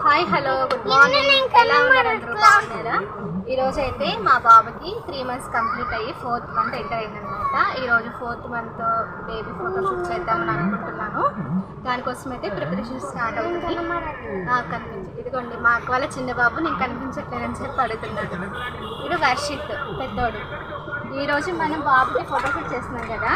Hi hello good morning. ఎలా ఉన్నారు అందరూ? బాగున్నారా? ఈరోజు అయితే మా బాబుకి 3 months కంప్లీట్ అయ్యి 4th month ఎంటర్ అయిందనమాట. ఈరోజు 4th month బేబీ ఫోటోషూట్ చేద్దామని అనుకుంటున్నాను. దానికోసం అయితే ప్రిపరేషన్ స్టార్ట్ అవుతుంది. ఇదిగోండి మా అక్క వాళ్ళ చిన్న బాబు నేను కనిపించట్లేదని చెప్పి అడుగుతున్నాను. ఇది వర్షిత్ పెద్దోడు. ఈరోజు మనం బాబుకి ఫోటోషూట్ చేస్తున్నాం కదా,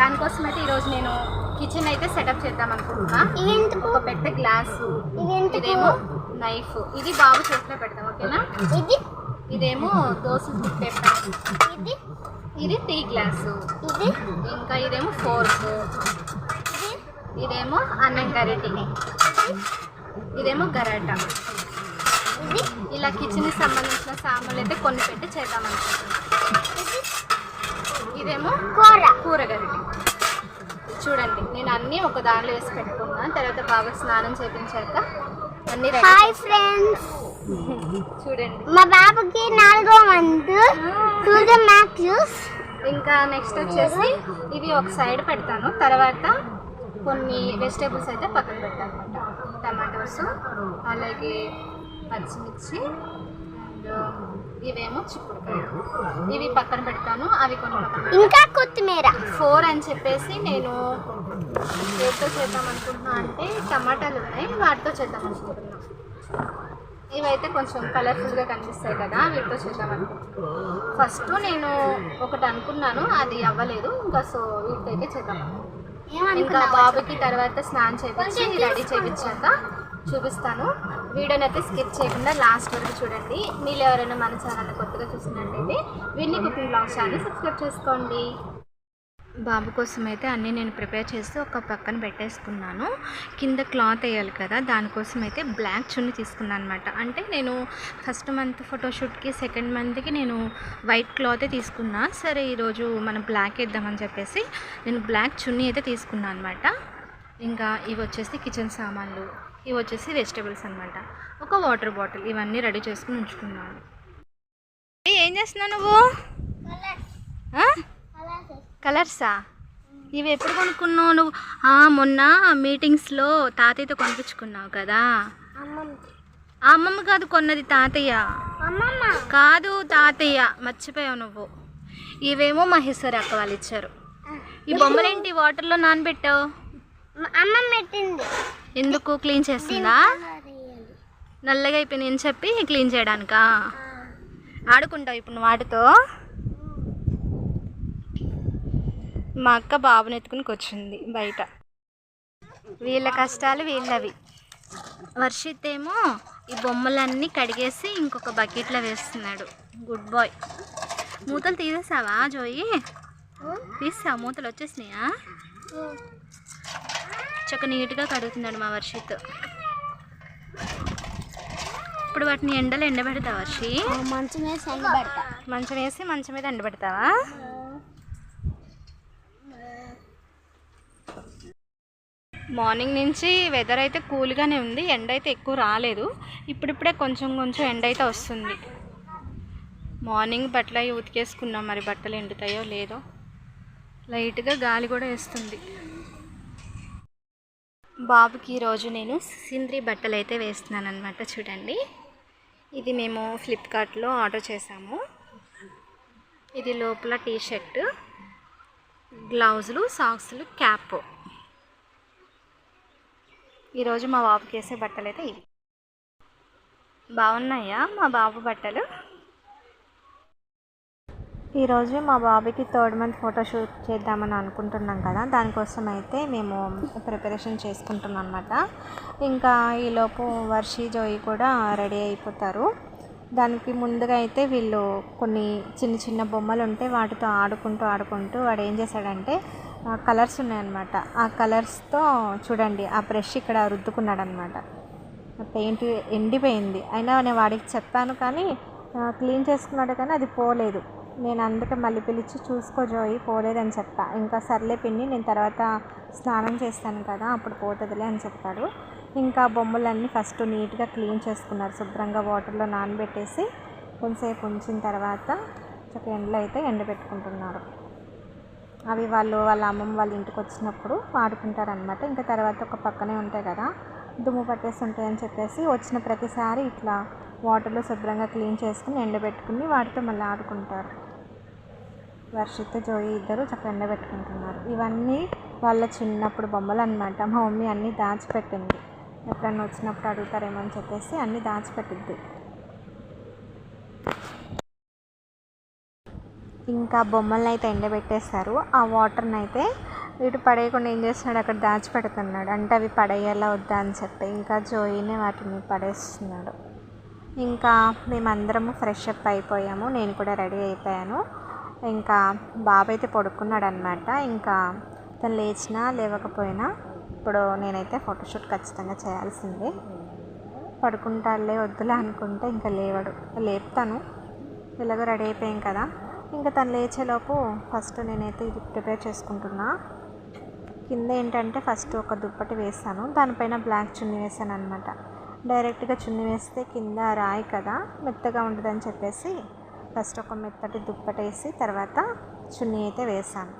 దానికోసం అయితే ఈరోజు నేను కిచెన్ అయితే సెటప్ చేద్దాం అనుకుంటున్నా. ఒక పెద్ద గ్లాసు, ఇదేమో నైఫ్, ఇది బాబు చేతిలో పెడతాం ఓకేనా. ఇదేమో దోశ పేపర్, ఇది టీ గ్లాసు, ఇంకా ఇదేమో ఫోర్క్, ఇదేమో అన్నం గరిటె, ఇదేమో గరాట. ఇలా కిచెన్కి సంబంధించిన సామాన్లు అయితే కొన్ని పెట్టి చేద్దాం అనుకుంటున్నాం. ఇదేమో కూర గరిటె. చూడండి నేను అన్నీ ఒక దానిలో వేసి పెట్టుకున్నాను. తర్వాత బాగా స్నానం చేయించాక అన్ని రెడీ. హాయ్ ఫ్రెండ్స్, చూడండి మా బాబుకి 4వ మంత్ మ్యాథ్యూస్. ఇంకా నెక్స్ట్ వచ్చేసి ఇవి ఒక సైడ్ పెడతాను. తర్వాత కొన్ని వెజిటేబుల్స్ అయితే పక్కన పెడతాను అనమాట. టమాటోస్, అలాగే పచ్చిమిర్చి, ఇవేమో చిక్కుడుకాయలు, ఇవి పక్కన పెడతాను. అవి కొన్ని ఇంకా కొత్తిమీర. 4 అని చెప్పేసి నేను ఏతో చేద్దాం అనుకుంటున్నా అంటే టమాటాలు ఉన్నాయి, వాటితో చేద్దాం అనుకుంటున్నాను. ఇవైతే కొంచెం కలర్ఫుల్గా కనిపిస్తాయి కదా, వీటితో చేద్దాం అనుకుంటున్నాను. ఫస్ట్ నేను ఒకటి అనుకున్నాను, అది అవ్వలేదు. ఇంకా సో వీటితో అయితే చేద్దాం. ఇంకా బాబుకి తర్వాత స్నానం చేయించి రెడీ చేయించాక చూపిస్తాను. వీడియోని అయితే స్కిప్ చేయకుండా లాస్ట్ వరకు చూడండి. మీరు ఎవరైనా మన ఛానల్ కొత్తగా చూసినట్టయితే వీడిని కుకింగ్ బ్లాగ్ ఛానల్ సబ్స్క్రైబ్ చేసుకోండి. బాబు కోసం అయితే అన్నీ నేను ప్రిపేర్ చేసి ఒక పక్కన పెట్టేసుకున్నాను. కింద క్లాత్ వేయాలి కదా, దానికోసం అయితే బ్లాక్ చున్నీ తీసుకున్నాను అనమాట. అంటే నేను ఫస్ట్ మంత్ ఫోటోషూట్కి, సెకండ్ మంత్కి నేను వైట్ క్లాతే తీసుకున్నా. సరే ఈరోజు మనం బ్లాక్ వేద్దామని చెప్పేసి నేను బ్లాక్ చున్నీ అయితే తీసుకున్నాను అనమాట. ఇంకా ఇవి వచ్చేసి కిచెన్ సామాన్లు, ఇవి వచ్చేసి వెజిటేబుల్స్ అనమాట. ఒక వాటర్ బాటిల్, ఇవన్నీ రెడీ చేసుకుని ఉంచుకున్నాను. ఏం చేస్తున్నావు నువ్వు? కలర్సా? ఇవి ఎప్పుడు కొనుక్కున్నావు నువ్వు? మొన్న మీటింగ్స్లో తాతయ్యతో కొనిపించుకున్నావు కదా. అమ్మమ్మ కాదు కొన్నది, తాతయ్య కాదు, తాతయ్య మర్చిపోయావు నువ్వు. ఇవేమో మహేశ్వరి అక్క వాళ్ళు ఇచ్చారు. ఈ బొమ్మలేంటి వాటర్లో నానబెట్టావు? అమ్మ పెట్టింది. ఎందుకు? క్లీన్ చేస్తుందా? నల్లగా అయిపోయింది అని చెప్పి క్లీన్ చేయడానికా? ఆడుకుంటావు ఇప్పుడు నువ్వు వాటితో? మా అక్క బాబుని ఎత్తుకుని కూర్చుంది బయట. వీళ్ళ కష్టాలు వీళ్ళవి. వర్షిత్ ఏమో ఈ బొమ్మలన్నీ కడిగేసి ఇంకొక బకెట్లో వేస్తున్నాడు. Good boy. మూతలు తీసేసావా జోయి? తీసావా? మూతలు వచ్చేసినాయా? చక్క నీట్గా కడుగుతున్నాడు మా వర్షిత్. ఇప్పుడు వాటిని ఎండలో ఎండబెడతావా వర్షి? మంచం వేసి ఎండబెడతా. మంచం వేసి మంచం మీద ఎండబెడతావా? మార్నింగ్ నుంచి వెదర్ అయితే కూల్గానే ఉంది, ఎండ అయితే ఎక్కువ రాలేదు. ఇప్పుడిప్పుడే కొంచెం కొంచెం ఎండ అయితే వస్తుంది. మార్నింగ్ బట్టలు అవి ఉతికేసుకున్నాం, మరి బట్టలు ఎండుతాయో లేదో. లైట్గా గాలి కూడా వేస్తుంది. బాబుకి ఈరోజు నేను సింద్రి బట్టలు అయితే వేస్తున్నాను అనమాట. చూడండి, ఇది మేము ఫ్లిప్కార్ట్లో ఆర్డర్ చేసాము. ఇది లోపల టీ షర్ట్, గ్లౌజులు, సాక్స్లు, క్యాప్. ఈరోజు మా బాబుకి వేసే బట్టలు అయితే ఇవి. బాగున్నాయా మా బాబు బట్టలు? ఈరోజు మా బాబుకి 3rd month ఫోటోషూట్ చేద్దామని అనుకుంటున్నాం కదా, దానికోసం అయితే మేము ప్రిపరేషన్ చేసుకుంటున్నాం అనమాట. ఇంకా ఈలోపు వర్షి, జోయి కూడా రెడీ అయిపోతారు. దానికి ముందుగా అయితే వీళ్ళు కొన్ని చిన్న చిన్న బొమ్మలు ఉంటే వాటితో ఆడుకుంటూ వాడు ఏం చేశాడంటే కలర్స్ ఉన్నాయన్నమాట. ఆ కలర్స్తో చూడండి ఆ బ్రష్ ఇక్కడ రుద్దుకున్నాడు అనమాట. పెయింట్ ఎండిపోయింది. అయినా నేను వాడికి చెప్పాను కానీ క్లీన్ చేసుకున్నాడు కానీ అది పోలేదు. నేను అందుకే మళ్ళీ పిలిచి చూసుకో జోయి పోలేదని చెప్పా. ఇంకా సర్లే పిన్ని, నేను తర్వాత స్నానం చేస్తాను కదా అప్పుడు పోతుందిలే అని చెప్పాడు. ఇంకా బొమ్మలన్నీ ఫస్ట్ నీట్గా క్లీన్ చేసుకున్నారు. శుభ్రంగా వాటర్లో నానబెట్టేసి కొంతసేపు ఉంచిన తర్వాత చక్క ఎండలో అయితే ఎండబెట్టుకుంటున్నారు. అవి వాళ్ళ అమ్మమ్మ వాళ్ళ ఇంటికి వచ్చినప్పుడు వాడుకుంటారనమాట. ఇంకా తర్వాత ఒక పక్కనే ఉంటాయి కదా, దుమ్ము పట్టేసి ఉంటాయని చెప్పేసి వచ్చిన ప్రతిసారి ఇట్లా వాటర్లో శుభ్రంగా క్లీన్ చేసుకుని ఎండబెట్టుకుని వాటితో మళ్ళీ ఆడుకుంటారు. వర్షిత్ జోయి ఇద్దరు చక్కగా ఎండబెట్టుకుంటున్నారు. ఇవన్నీ వాళ్ళ చిన్నప్పుడు బొమ్మలు అనమాట. మా మమ్మీ అన్నీ దాచిపెట్టింది, ఎప్పుడన్నా వచ్చినప్పుడు అడుగుతారేమో అని చెప్పేసి అన్నీ దాచిపెట్టిద్ది. ఇంకా బొమ్మలను అయితే ఎండబెట్టేస్తారు. ఆ వాటర్ని అయితే వీడు పడేయకుండా ఏం చేస్తున్నాడు, అక్కడ దాచిపెడుతున్నాడు. అంటే అవి పడేయాలా వద్దా అని చెప్పి ఇంకా జోయినే వాటిని పడేస్తున్నాడు. ఇంకా మేమందరము ఫ్రెష్ అప్ అయిపోయాము, నేను కూడా రెడీ అయిపోయాను. ఇంకా బాబు అయితే పడుకున్నాడు అనమాట. ఇంకా తను లేచినా లేవకపోయినా ఇప్పుడు నేనైతే ఫోటోషూట్ ఖచ్చితంగా చేయాల్సిందే. పడుకుంటాడులే వద్దులే అనుకుంటే ఇంకా లేవడు. లేపుతాను, ఇలాగో రెడీ అయిపోయాం కదా. ఇంకా తను లేచేలోపు ఫస్ట్ నేనైతే ఇది ప్రిపేర్ చేసుకుంటున్నా. కింద ఏంటంటే ఫస్ట్ ఒక దుప్పటి వేసాను, దానిపైన బ్లాక్ చున్నీ వేసాను అనమాట. డైరెక్ట్గా చున్నీ వేస్తే కింద రాయి కదా, మెత్తగా ఉంటుందని చెప్పేసి ఫస్ట్ ఒక మెత్తటి దుప్పటేసి తర్వాత చున్నీ అయితే వేసాను.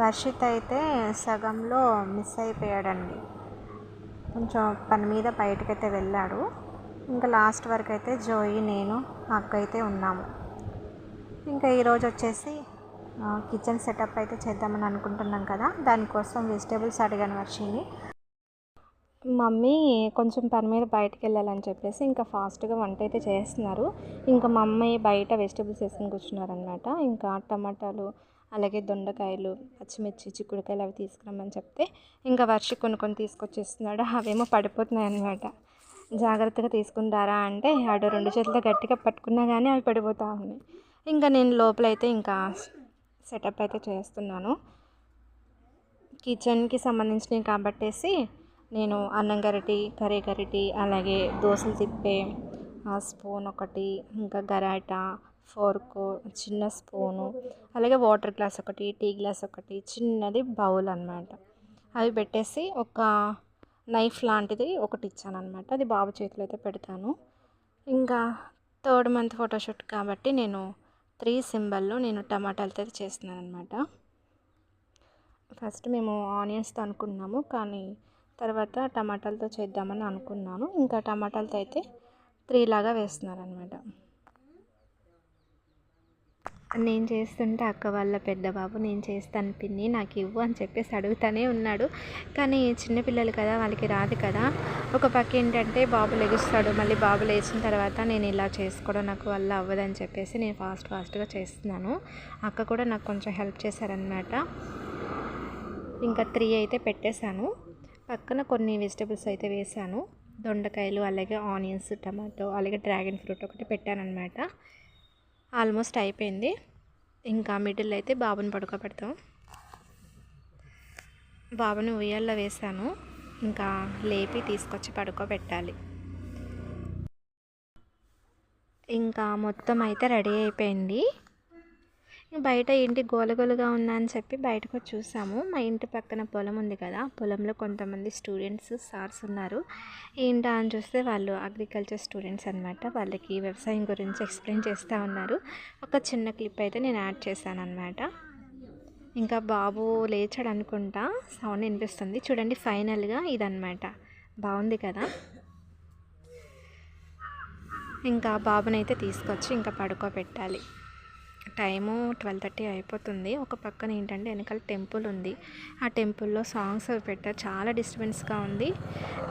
వర్షిత్ అయితే సగంలో మిస్ అయిపోయాడండి, కొంచెం పని మీద బయటకైతే వెళ్ళాడు. ఇంకా లాస్ట్ వరకు అయితే జోయి, నేను, అక్క అయితే ఉన్నాము. ఇంకా ఈరోజు వచ్చేసి కిచెన్ సెటప్ అయితే చేద్దామని అనుకుంటున్నాం కదా, దానికోసం వెజిటేబుల్స్ అడిగాను వర్షిని. మమ్మీ కొంచెం పని మీద బయటకు వెళ్ళాలని చెప్పేసి ఇంకా ఫాస్ట్గా వంట అయితే చేస్తున్నారు. ఇంకా మా అమ్మాయి బయట వెజిటేబుల్స్ వేసుకుని కూర్చున్నారనమాట. ఇంకా టమాటాలు అలాగే దొండకాయలు పచ్చిమిర్చి చిక్కుడుకాయలు అవి తీసుకురమ్మని చెప్తే ఇంకా వర్షి కొన్ని తీసుకొచ్చేస్తున్నాడు. అవేమో పడిపోతున్నాయి అన్నమాట. జాగ్రత్తగా తీసుకుంటారా అంటే ఆడు 2 చేతులతో గట్టిగా పట్టుకున్నా కానీ అవి పడిపోతూ ఉన్నాయి. ఇంకా నేను లోపలైతే ఇంకా సెటప్ అయితే చేస్తున్నాను. కిచెన్కి సంబంధించినవి కాబట్టేసి నేను అన్నం గరిటి, కర్రీ గరిటి, అలాగే దోశలు తిప్పే స్పూన్ ఒకటి, ఇంకా గరాట, ఫోర్కు, చిన్న స్పూను, అలాగే వాటర్ గ్లాస్ ఒకటి, టీ గ్లాస్ ఒకటి, చిన్నది బౌల్ అన్నమాట. అవి పెట్టేసి ఒక నైఫ్ లాంటిది ఒకటి ఇచ్చాను అనమాట. అది బాబు చేతిలో అయితే పెడతాను. ఇంకా 3rd month ఫోటోషూట్ కాబట్టి నేను 3 సింబల్లో నేను టమాటాలతో అయితే చేస్తున్నాను అనమాట. ఫస్ట్ మేము ఆనియన్స్తో అనుకున్నాము, కానీ తర్వాత టమాటాలతో చేద్దామని అనుకున్నాను. ఇంకా టమాటాలతో అయితే 3 లాగా వేస్తున్నాను అనమాట. నేను చేస్తుంటే అక్క వాళ్ళ పెద్ద బాబు నేను చేస్తాను పిన్ని నాకు ఇవ్వు అని చెప్పేసి అడుగుతూనే ఉన్నాడు. కానీ చిన్నపిల్లలు కదా, వాళ్ళకి రాదు కదా. ఒక పక్క ఏంటంటే బాబు లెగుస్తాడు, మళ్ళీ బాబు లేచిన తర్వాత నేను ఇలా చేసుకోవడం నాకు వల్ల అవ్వదని చెప్పేసి నేను ఫాస్ట్గా చేస్తున్నాను. అక్క కూడా నాకు కొంచెం హెల్ప్ చేశారనమాట. ఇంకా 3 అయితే పెట్టేశాను. పక్కన కొన్ని వెజిటేబుల్స్ అయితే వేసాను, దొండకాయలు, అలాగే ఆనియన్స్, టమాటో, అలాగే డ్రాగన్ ఫ్రూట్ ఒకటి పెట్టాను అనమాట. ఆల్మోస్ట్ అయిపోయింది. ఇంకా మిడిల్ అయితే బాబుని పడుకోబెడతాం. బాబుని ఉయ్యాల్లో వేసాను, ఇంకా లేపి తీసుకొచ్చి పడుకోబెట్టాలి. ఇంకా మొత్తం అయితే రెడీ అయిపోయింది. బయట ఏంటి గోలగోలుగా ఉందా అని చెప్పి బయటకు చూసాము. మా ఇంటి పక్కన పొలం ఉంది కదా, పొలంలో కొంతమంది స్టూడెంట్స్ సార్స్ ఉన్నారు. ఏంటా అని చూస్తే వాళ్ళు అగ్రికల్చర్ స్టూడెంట్స్ అనమాట. వాళ్ళకి వ్యవసాయం గురించి ఎక్స్ప్లెయిన్ చేస్తూ ఉన్నారు. ఒక చిన్న క్లిప్ అయితే నేను యాడ్ చేశాను అనమాట. ఇంకా బాబు లేచాడు అనుకుంటా, సౌండ్ వినిపిస్తుంది చూడండి. ఫైనల్గా ఇదన్నమాట, బాగుంది కదా. ఇంకా బాబునైతే తీసుకొచ్చి ఇంకా పడుకోబెట్టాలి. టైము 12:30 అయిపోతుంది. ఒక పక్కన ఏంటంటే వెనకాల టెంపుల్ ఉంది, ఆ టెంపుల్లో సాంగ్స్ అవి పెట్టారు, చాలా డిస్టర్బెన్స్గా ఉంది.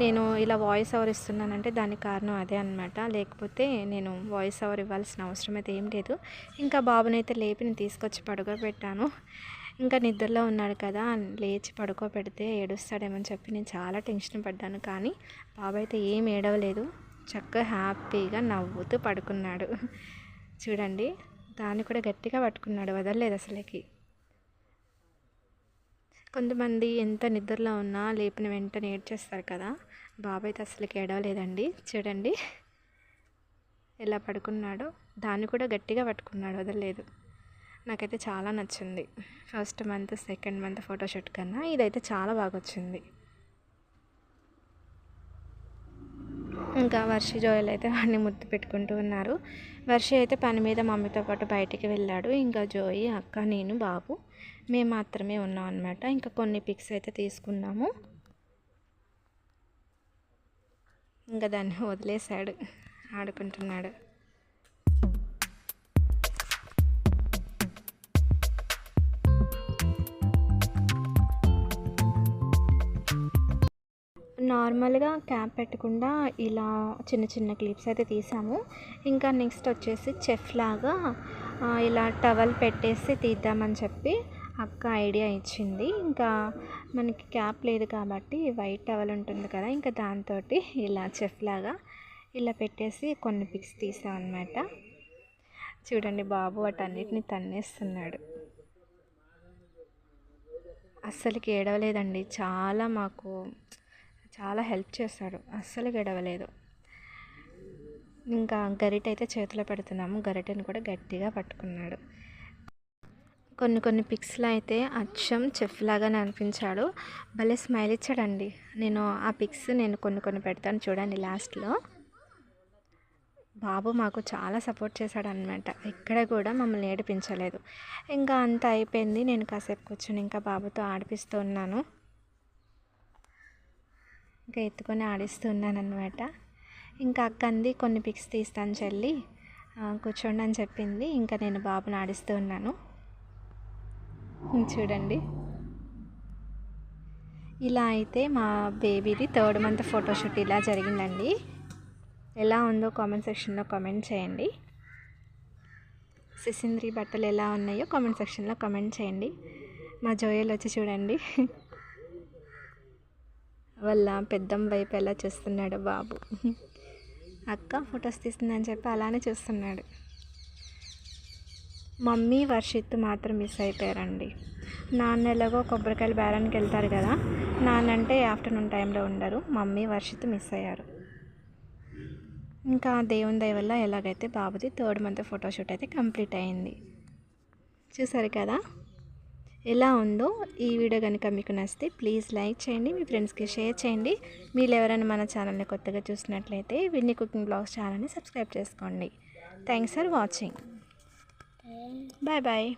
నేను ఇలా వాయిస్ ఓవర్ ఇస్తున్నానంటే దానికి కారణం అదే అనమాట, లేకపోతే నేను వాయిస్ ఓవర్ ఇవ్వాల్సిన అవసరం అయితే ఏం లేదు. ఇంకా బాబునైతే లేపి నేను తీసుకొచ్చి పడుకోబెట్టాను. ఇంకా నిద్రలో ఉన్నాడు కదా, లేచి పడుకోబెడితే ఏడుస్తాడేమని చెప్పి నేను చాలా టెన్షన్ పడ్డాను. కానీ బాబు అయితే ఏం ఏడవలేదు, చక్కగా హ్యాపీగా నవ్వుతూ పడుకున్నాడు. చూడండి, దాన్ని కూడా గట్టిగా పట్టుకున్నాడు, వదలలేదు అసలుకి. కొంతమంది ఎంత నిద్రలో ఉన్నా లేపిన వెంటనే ఏడ్చేస్తారు కదా, బాబాయ్ అయితే అసలుకి ఏడవలేదండి. చూడండి ఎలా పడుకున్నాడో, దాన్ని కూడా గట్టిగా పట్టుకున్నాడు, వదలలేదు. నాకైతే చాలా నచ్చింది. 1st month 2nd month photoshoot కన్నా ఇదైతే చాలా బాగా వచ్చింది. ఇంకా వర్షి జోయల్ అయితే వాడిని ముద్దు పెట్టుకుంటూ ఉన్నారు. వర్షి అయితే పని మీద మమ్మీతో పాటు బయటికి వెళ్ళాడు. ఇంకా జోయి, అక్క, నేను, బాబు మేము మాత్రమే ఉన్నాం అనమాట. ఇంకా కొన్ని పిక్స్ అయితే తీసుకున్నాము. ఇంకా దాన్ని వదిలేశాడు, ఆడుకుంటున్నాడు. నార్మల్గా క్యాప్ పెట్టకుండా ఇలా చిన్న చిన్న క్లిప్స్ అయితే తీసాము. ఇంకా నెక్స్ట్ వచ్చేసి చెఫ్ లాగా ఇలా టవల్ పెట్టేసి తీద్దామని చెప్పి అక్క ఐడియా ఇచ్చింది. ఇంకా మనకి క్యాప్ లేదు కాబట్టి వైట్ టవల్ ఉంటుంది కదా, ఇంకా దాంతో ఇలా చెఫ్ లాగా ఇలా పెట్టేసి కొన్ని పిక్స్ తీసాం అన్నమాట. చూడండి బాబు వాటన్నిటిని తన్నేస్తున్నాడు. అస్సలకి ఏడవలేదండి, చాలా హెల్ప్ చేస్తాడు, అస్సలు గడవలేదు. ఇంకా గరిటె అయితే చేతిలో పెడుతున్నాము, గరిటెని కూడా గట్టిగా పట్టుకున్నాడు. కొన్ని పిక్స్లో అయితే అచ్చం చెఫ్ లాగానే అనిపించాడు, భలే స్మైల్ ఇచ్చాడండి. ఆ పిక్స్ నేను కొన్ని పెడతాను చూడండి లాస్ట్లో. బాబు మాకు చాలా సపోర్ట్ చేశాడు అనమాట, ఎక్కడ కూడా మమ్మల్ని ఏడిపించలేదు. ఇంకా అంతా అయిపోయింది, నేను కాసేపు కూర్చొని ఇంకా బాబుతో ఆడిపిస్తూ ఉన్నాను, ఇంకా ఎత్తుకొని ఆడిస్తున్నాను అనమాట. ఇంకా అక్క అంది కొన్ని పిక్స్ తీస్తాను చెల్లి, కూర్చోండి అని చెప్పింది. ఇంకా నేను బాబుని ఆడిస్తూ ఉన్నాను. చూడండి, ఇలా అయితే మా బేబీది 3rd month ఫోటోషూట్ ఇలా జరిగిందండి. ఎలా ఉందో కామెంట్ సెక్షన్లో కామెంట్ చేయండి. సిసింద్రి బట్టలు ఎలా ఉన్నాయో కామెంట్ సెక్షన్లో కామెంట్ చేయండి. మా జోయల్ వచ్చి చూడండి, వాళ్ళ పెద్దమ్మ వైపు ఎలా చూస్తున్నాడు బాబు. అక్క ఫొటోస్ తీస్తుందని చెప్పి అలానే చూస్తున్నాడు. మమ్మీ వర్షిత్ మాత్రం మిస్ అయిపోయారండి. నాన్న ఎలాగో కొబ్బరికాయలు బేరానికి వెళ్తారు కదా, నాన్న అంటే ఆఫ్టర్నూన్ టైంలో ఉండరు, మమ్మీ వర్షిత్ మిస్ అయ్యారు. ఇంకా దేవుని దయ వల్ల ఎలాగైతే బాబుది 3rd month ఫోటోషూట్ అయితే కంప్లీట్ అయింది. చూసారు కదా ఎలా ఉందో. ఈ వీడియో కనుక మీకు నచ్చితే ప్లీజ్ లైక్ చేయండి, మీ ఫ్రెండ్స్కి షేర్ చేయండి. మీరు ఎవరైనా మన ఛానల్ని కొత్తగా చూసినట్లయితే విన్నీ కుకింగ్ బ్లాగ్స్ ఛానల్ని సబ్స్క్రైబ్ చేసుకోండి. Thanks for watching. Bye bye.